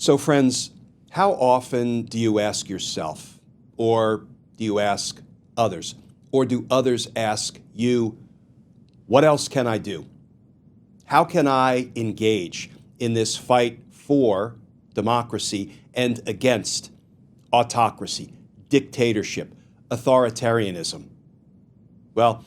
So, friends, how often do you ask yourself, or do you ask others, or do others ask you, what else can I do? How can I engage in this fight for democracy and against autocracy, dictatorship, authoritarianism? Well,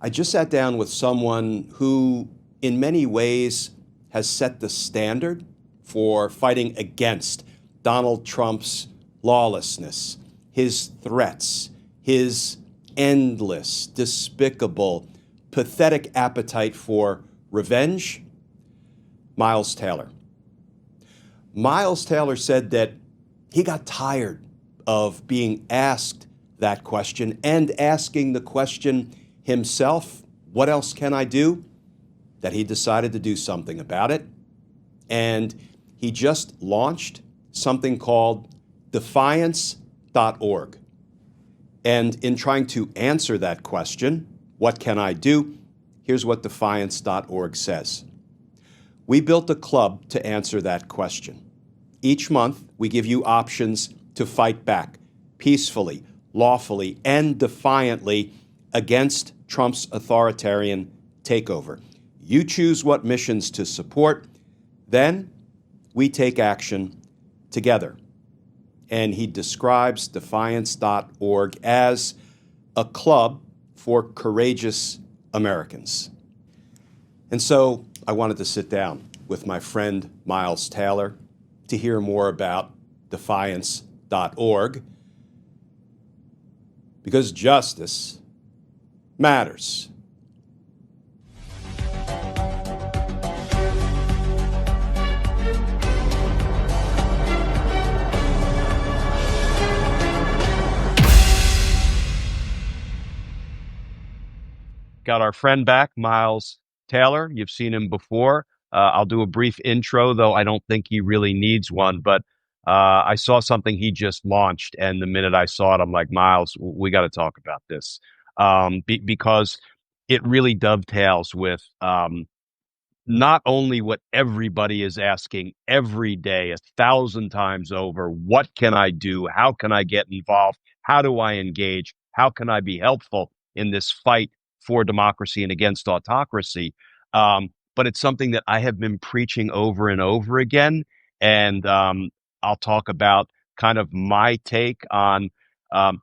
I just sat down with someone who, in many ways, has set the standard for fighting against Donald Trump's lawlessness, his threats, his endless, despicable, pathetic appetite for revenge. Miles Taylor. Miles Taylor said that he got tired of being asked that question and asking the question himself, what else can I do? That he decided to do something about it. And he just launched something called Defiance.org. And in trying to answer that question, what can I do? Here's what Defiance.org says. We built a club to answer that question. Each month, we give you options to fight back peacefully, lawfully, and defiantly against Trump's authoritarian takeover. You choose what missions to support, then we take action together. And he describes Defiance.org as a club for courageous Americans. And so I wanted to sit down with my friend Miles Taylor to hear more about Defiance.org, because justice matters. Got our friend back, Miles Taylor. You've seen him before. I'll do a brief intro, though I don't think he really needs one. But I saw something he just launched, and the minute I saw it, I'm like, Miles, we got to talk about this because it really dovetails with not only what everybody is asking every day, 1,000 times over, what can I do? How can I get involved? How do I engage? How can I be helpful in this fight for democracy and against autocracy? But it's something that I have been preaching over and over again. And I'll talk about kind of my take on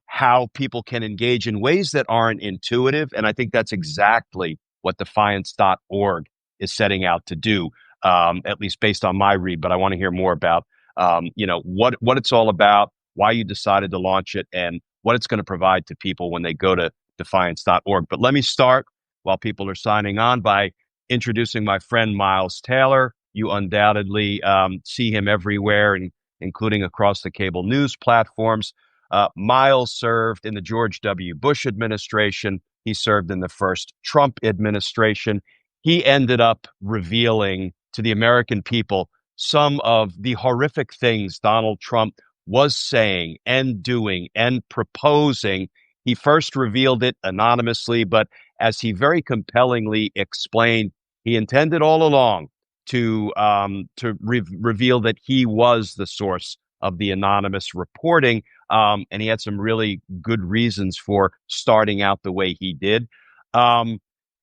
how people can engage in ways that aren't intuitive. And I think that's exactly what Defiance.org is setting out to do, at least based on my read. But I want to hear more about, what it's all about, why you decided to launch it, and what it's going to provide to people when they go to Defiance.org. But let me start, while people are signing on, by introducing my friend Miles Taylor. You undoubtedly see him everywhere, including across the cable news platforms. Miles served in the George W. Bush administration. He served in the first Trump administration. He ended up revealing to the American people some of the horrific things Donald Trump was saying and doing and proposing. He first revealed it anonymously, but as he very compellingly explained, he intended all along to reveal that he was the source of the anonymous reporting, and he had some really good reasons for starting out the way he did. And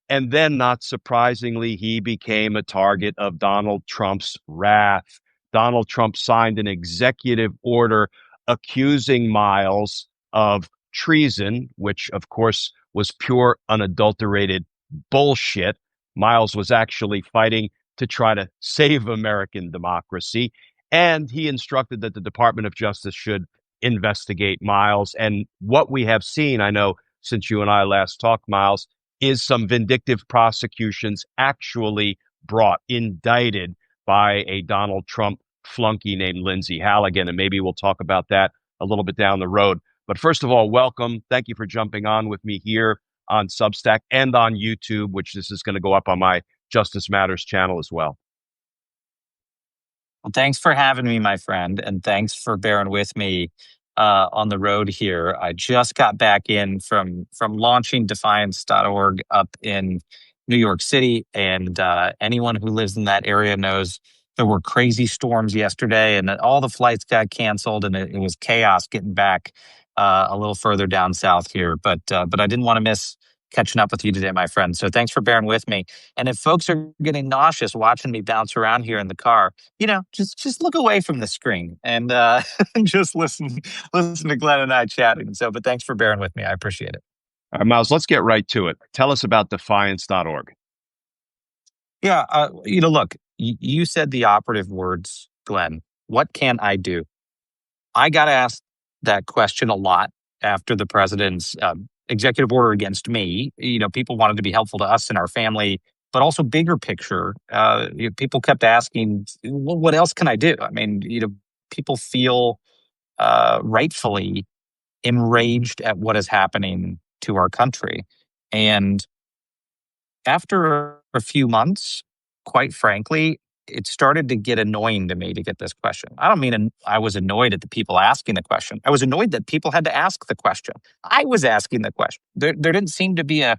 then, not surprisingly, he became a target of Donald Trump's wrath. Donald Trump signed an executive order accusing Miles of treason, which, of course, was pure, unadulterated bullshit. Miles was actually fighting to try to save American democracy. And he instructed that the Department of Justice should investigate Miles. And what we have seen, I know since you and I last talked, Miles, is some vindictive prosecutions actually brought, indicted by a Donald Trump flunky named Lindsay Halligan. And maybe we'll talk about that a little bit down the road. But first of all, welcome. Thank you for jumping on with me here on Substack and on YouTube, which this is going to go up on my Justice Matters channel as well. Well, thanks for having me, my friend, and thanks for bearing with me on the road here. I just got back in from launching Defiance.org up in New York City, and anyone who lives in that area knows There were crazy storms yesterday, and all the flights got canceled, and it was chaos getting back a little further down south here. But I didn't want to miss catching up with you today, my friend. So thanks for bearing with me. And if folks are getting nauseous watching me bounce around here in the car, just look away from the screen and just listen to Glenn and I chatting. So, but thanks for bearing with me. I appreciate it. All right, Miles, let's get right to it. Tell us about defiance.org. Yeah, look, you said the operative words, Glenn. What can I do? I got asked that question a lot after the president's executive order against me. People wanted to be helpful to us and our family, but also bigger picture. People kept asking, well, what else can I do? I mean, people feel rightfully enraged at what is happening to our country. And after a few months, quite frankly, it started to get annoying to me to get this question. I don't mean I was annoyed at the people asking the question. I was annoyed that people had to ask the question. I was asking the question. There didn't seem to be a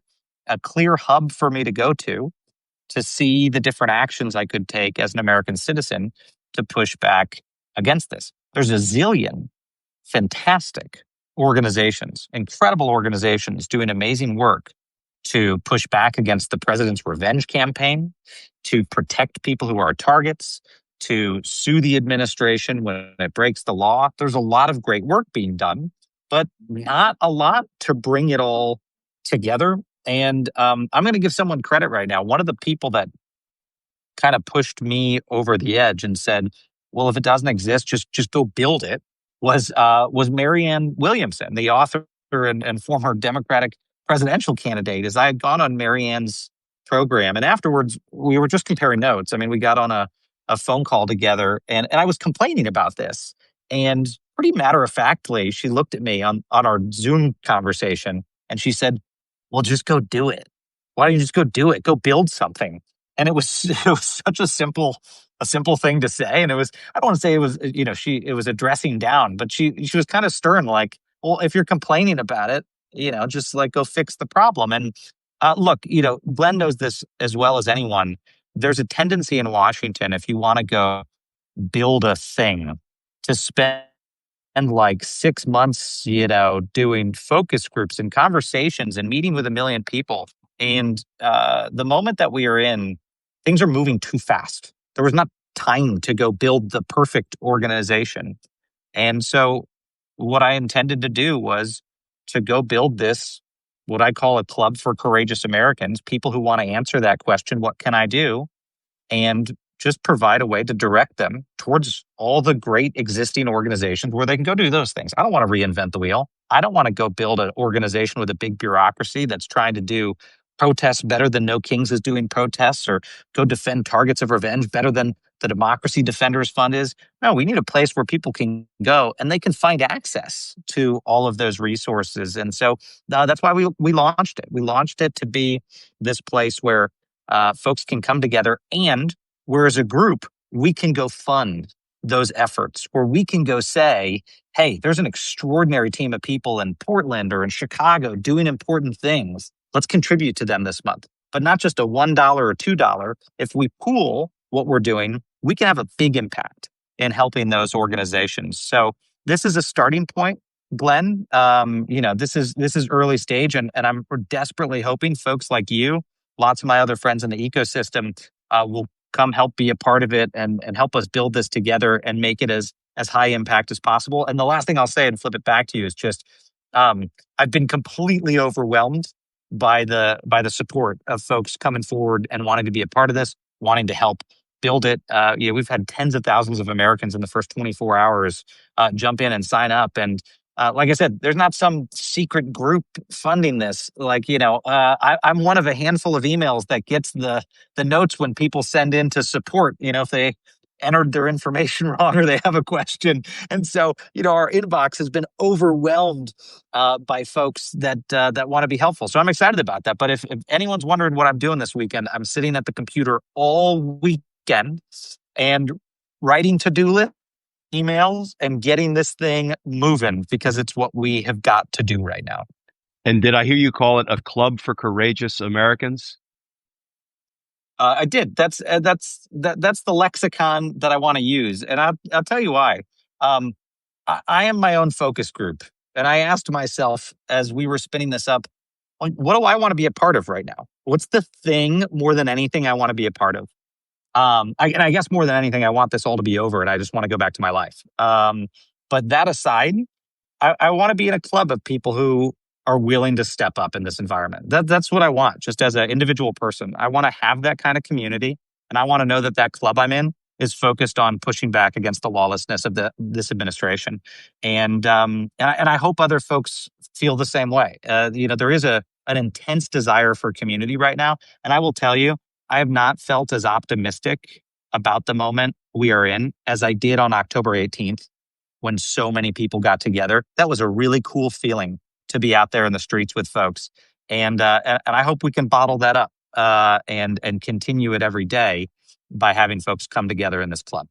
clear hub for me to go to see the different actions I could take as an American citizen to push back against this. There's a zillion fantastic organizations, incredible organizations doing amazing work to push back against the president's revenge campaign, to protect people who are targets, to sue the administration when it breaks the law. There's a lot of great work being done, but not a lot to bring it all together. And I'm going to give someone credit right now. One of the people that kind of pushed me over the edge and said, "Well, if it doesn't exist, just go build it," was Marianne Williamson, the author and former Democratic presidential candidate. As I had gone on Marianne's program, and afterwards we were just comparing notes. I mean, we got on a phone call together, and I was complaining about this, and pretty matter of factly, she looked at me on our Zoom conversation, and she said, "Well, just go do it. Why don't you just go do it? Go build something." And it was such a simple thing to say. And it was, I don't want to say it was, it was a dressing down, but she was kind of stern, like, well, if you're complaining about it, just like go fix the problem. And look, Glenn knows this as well as anyone. There's a tendency in Washington, if you want to go build a thing, to spend like 6 months, doing focus groups and conversations and meeting with a million people. And the moment that we are in, things are moving too fast. There was not time to go build the perfect organization. And so what I intended to do was to go build this, what I call a club for courageous Americans, people who want to answer that question, what can I do? And just provide a way to direct them towards all the great existing organizations where they can go do those things. I don't want to reinvent the wheel. I don't want to go build an organization with a big bureaucracy that's trying to do protests better than No Kings is doing protests, or go defend targets of revenge better than the Democracy Defenders Fund is. No, we need a place where people can go and they can find access to all of those resources. And so that's why we launched it. We launched it to be this place where folks can come together, and where as a group, we can go fund those efforts, where we can go say, hey, there's an extraordinary team of people in Portland or in Chicago doing important things. Let's contribute to them this month. But not just a $1 or $2. If we pool what we're doing, we can have a big impact in helping those organizations. So this is a starting point, Glenn. This is early stage, and I'm desperately hoping folks like you, lots of my other friends in the ecosystem, will come help be a part of it and help us build this together and make it as high impact as possible. And the last thing I'll say and flip it back to you is just, I've been completely overwhelmed by the support of folks coming forward and wanting to be a part of this, wanting to help build it. We've had tens of thousands of Americans in the first 24 hours jump in and sign up. And like I said, there's not some secret group funding this. I'm one of a handful of emails that gets the notes when people send in to support, if they entered their information wrong or they have a question. And so, our inbox has been overwhelmed by folks that want to be helpful. So I'm excited about that. But if anyone's wondering what I'm doing this weekend, I'm sitting at the computer all weekend and writing to-do lists, emails, and getting this thing moving, because it's what we have got to do right now. And did I hear you call it a club for courageous Americans? I did. That's the lexicon that I want to use, and I'll tell you why. Um, I am my own focus group, and I asked myself as we were spinning this up, like, what do I want to be a part of right now? What's the thing more than anything I want to be a part of? And I guess more than anything, I want this all to be over, and I just want to go back to my life. But that aside, I want to be in a club of people who are willing to step up in this environment. That's what I want, just as an individual person. I want to have that kind of community, and I want to know that that club I'm in is focused on pushing back against the lawlessness of this administration, and I hope other folks feel the same way. There is an intense desire for community right now, and I will tell you, I have not felt as optimistic about the moment we are in as I did on October 18th when so many people got together. That was a really cool feeling to be out there in the streets with folks. And I hope we can bottle that up and continue it every day by having folks come together in this club.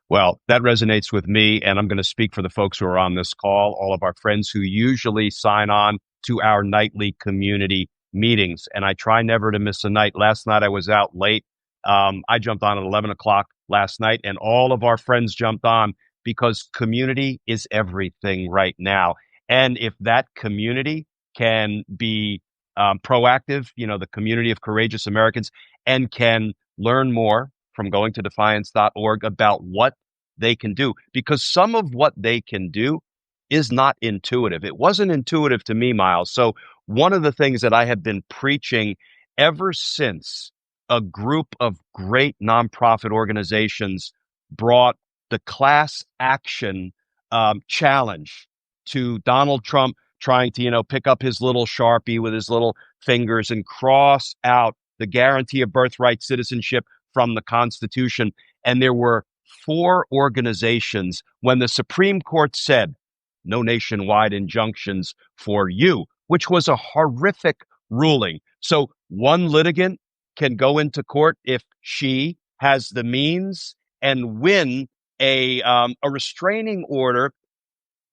Well, that resonates with me, and I'm going to speak for the folks who are on this call, all of our friends who usually sign on to our nightly community meetings. And I try never to miss a night. Last night I was out late. I jumped on at 11 o'clock last night, and all of our friends jumped on because community is everything right now. And if that community can be proactive, the community of courageous Americans, and can learn more from going to defiance.org about what they can do, because some of what they can do is not intuitive. It wasn't intuitive to me, Miles. So one of the things that I have been preaching ever since a group of great nonprofit organizations brought the class action challenge to Donald Trump trying to, pick up his little Sharpie with his little fingers and cross out the guarantee of birthright citizenship from the Constitution. And there were four organizations when the Supreme Court said no nationwide injunctions for you, which was a horrific ruling. So one litigant can go into court if she has the means and win a restraining order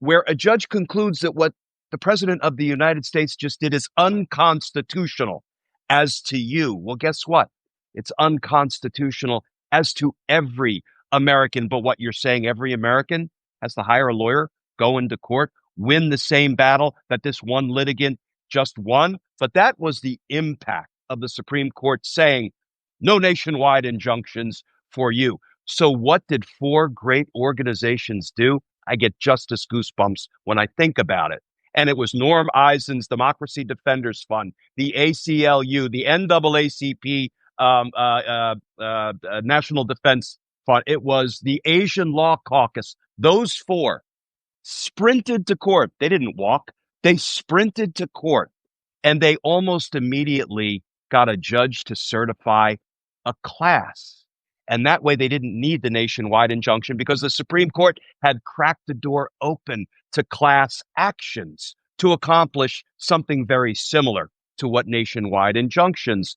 where a judge concludes that what the president of the United States just did is unconstitutional as to you. Well, guess what? It's unconstitutional as to every American. But what you're saying, every American has to hire a lawyer, go into court, win the same battle that this one litigant just won. But that was the impact of the Supreme Court saying no nationwide injunctions for you. So what did four great organizations do? I get justice goosebumps when I think about it. And it was Norm Eisen's Democracy Defenders Fund, the ACLU, the NAACP National Defense Fund. It was the Asian Law Caucus. Those four sprinted to court. They didn't walk. They sprinted to court, and they almost immediately got a judge to certify a class. And that way they didn't need the nationwide injunction because the Supreme Court had cracked the door open to class actions to accomplish something very similar to what nationwide injunctions,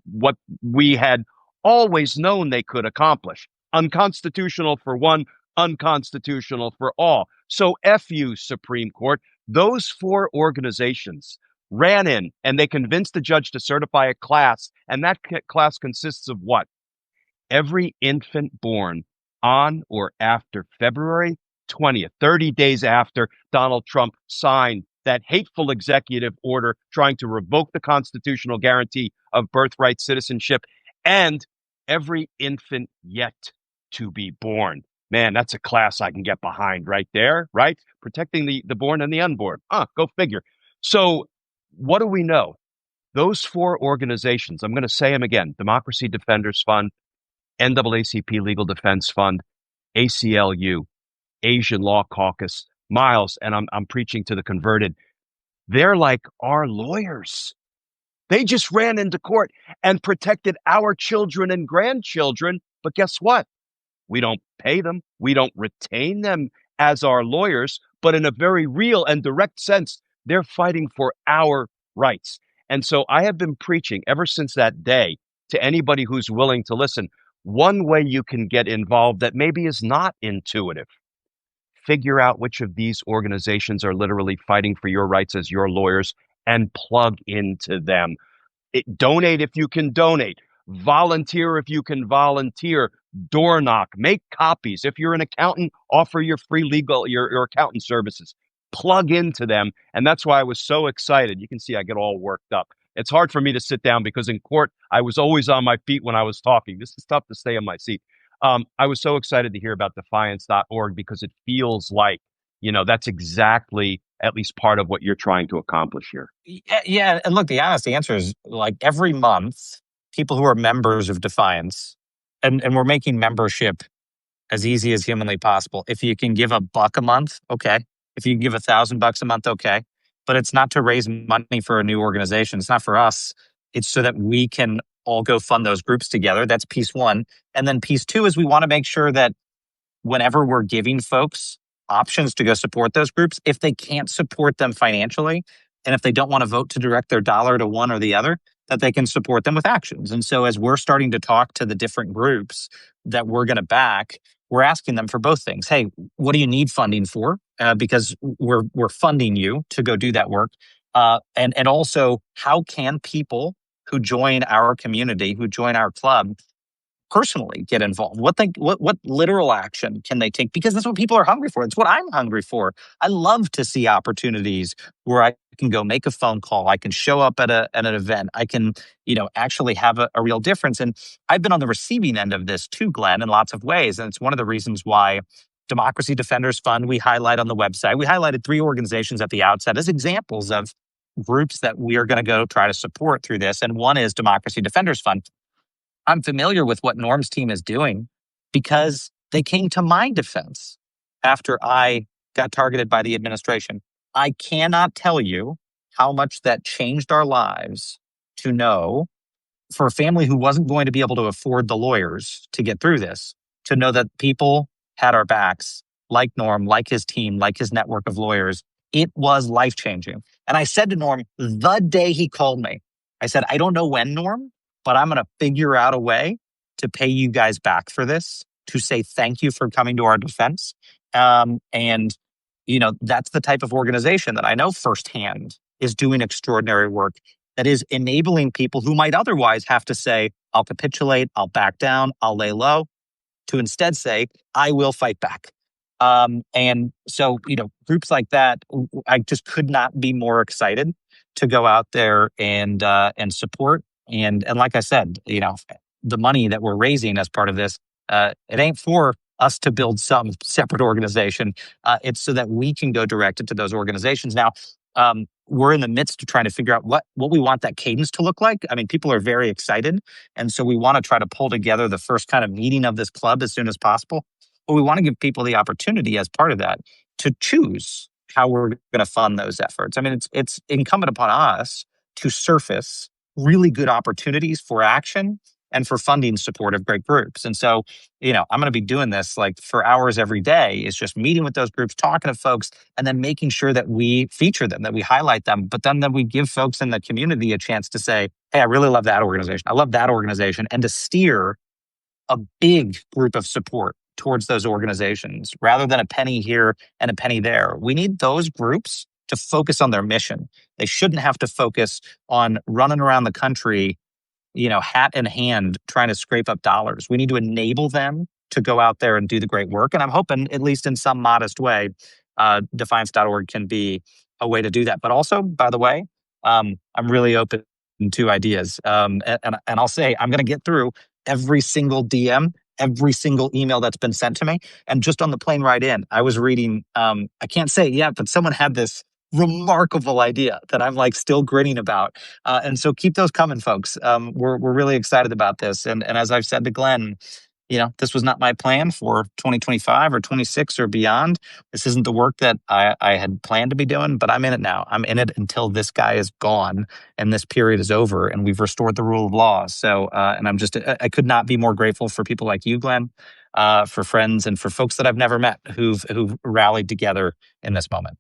what we had always known they could accomplish. Unconstitutional for one, unconstitutional for all. So F you, Supreme Court. Those four organizations ran in and they convinced the judge to certify a class. And that class consists of what? Every infant born on or after February 20th, 30 days after Donald Trump signed that hateful executive order trying to revoke the constitutional guarantee of birthright citizenship, and every infant yet to be born. Man, that's a class I can get behind right there, right? Protecting the born and the unborn. Go figure. So what do we know? Those four organizations, I'm going to say them again: Democracy Defenders Fund, NAACP Legal Defense Fund, ACLU, Asian Law Caucus, Miles, and I'm preaching to the converted. They're like our lawyers. They just ran into court and protected our children and grandchildren. But guess what? We don't pay them. We don't retain them as our lawyers. But in a very real and direct sense, they're fighting for our rights. And so I have been preaching ever since that day to anybody who's willing to listen. One way you can get involved that maybe is not intuitive: figure out which of these organizations are literally fighting for your rights as your lawyers and plug into them. Donate if you can donate. Volunteer if you can volunteer. Door knock. Make copies. If you're an accountant, offer your free legal, your accountant services. Plug into them. And that's why I was so excited. You can see I get all worked up. It's hard for me to sit down because in court, I was always on my feet when I was talking. This is tough to stay on my seat. I was so excited to hear about defiance.org because it feels like, that's exactly at least part of what you're trying to accomplish here. Yeah. And look, the honest answer is like every month, people who are members of Defiance, and we're making membership as easy as humanly possible. If you can give $1 a month, okay. If you can give $1,000 a month, okay. But it's not to raise money for a new organization. It's not for us. It's so that we can all go fund those groups together. That's piece one. And then piece two is we want to make sure that whenever we're giving folks options to go support those groups, if they can't support them financially, and if they don't want to vote to direct their dollar to one or the other, that they can support them with actions. And so as we're starting to talk to the different groups that we're going to back, we're asking them for both things. Hey, what do you need funding for? Because we're funding you to go do that work. And also, how can people who join our community, who join our club, personally get involved? What literal action can they take? Because that's what people are hungry for. It's what I'm hungry for. I love to see opportunities where I can go make a phone call. I can show up at an event. I can, actually have a real difference. And I've been on the receiving end of this too, Glenn, in lots of ways. And it's one of the reasons why Democracy Defenders Fund, we highlight on the website. We highlighted 3 organizations at the outset as examples of groups that we are going to go try to support through this. And one is Democracy Defenders Fund. I'm familiar with what Norm's team is doing because they came to my defense after I got targeted by the administration. I cannot tell you how much that changed our lives to know, for a family who wasn't going to be able to afford the lawyers to get through this, to know that people had our backs, like Norm, like his team, like his network of lawyers. It was life-changing. And I said to Norm the day he called me, I said, I don't know when, Norm, but I'm going to figure out a way to pay you guys back for this, to say thank you for coming to our defense. And, that's the type of organization that I know firsthand is doing extraordinary work, that is enabling people who might otherwise have to say, I'll capitulate, I'll back down, I'll lay low, to instead say, I will fight back. And so, groups like that, I just could not be more excited to go out there and support. And like I said, the money that we're raising as part of this, it ain't for us to build some separate organization. It's so that we can go direct it to those organizations. Now, we're in the midst of trying to figure out what we want that cadence to look like. I mean, people are very excited. And so we want to try to pull together the first kind of meeting of this club as soon as possible. But we want to give people the opportunity as part of that to choose how we're going to fund those efforts. I mean, it's incumbent upon us to surface really good opportunities for action and for funding support of great groups. And so, I'm going to be doing this like for hours every day, is just meeting with those groups, talking to folks, and then making sure that we feature them, that we highlight them, but then that we give folks in the community a chance to say, hey, I really love that organization. I love that organization. And to steer a big group of support towards those organizations rather than a penny here and a penny there. We need those groups to focus on their mission. They shouldn't have to focus on running around the country, hat in hand, trying to scrape up dollars. We need to enable them to go out there and do the great work. And I'm hoping, at least in some modest way, defiance.org can be a way to do that. But also, by the way, I'm really open to ideas. And I'll say, I'm going to get through every single DM, every single email that's been sent to me. And just on the plane ride in, I was reading, I can't say it yet, but someone had this remarkable idea that I'm like still grinning about. And so keep those coming, folks. We're really excited about this. And as I've said to Glenn, this was not my plan for 2025 or 26 or beyond. This isn't the work that I had planned to be doing, but I'm in it now. I'm in it until this guy is gone and this period is over and we've restored the rule of law. So, and I could not be more grateful for people like you, Glenn, for friends and for folks that I've never met who've rallied together in this moment.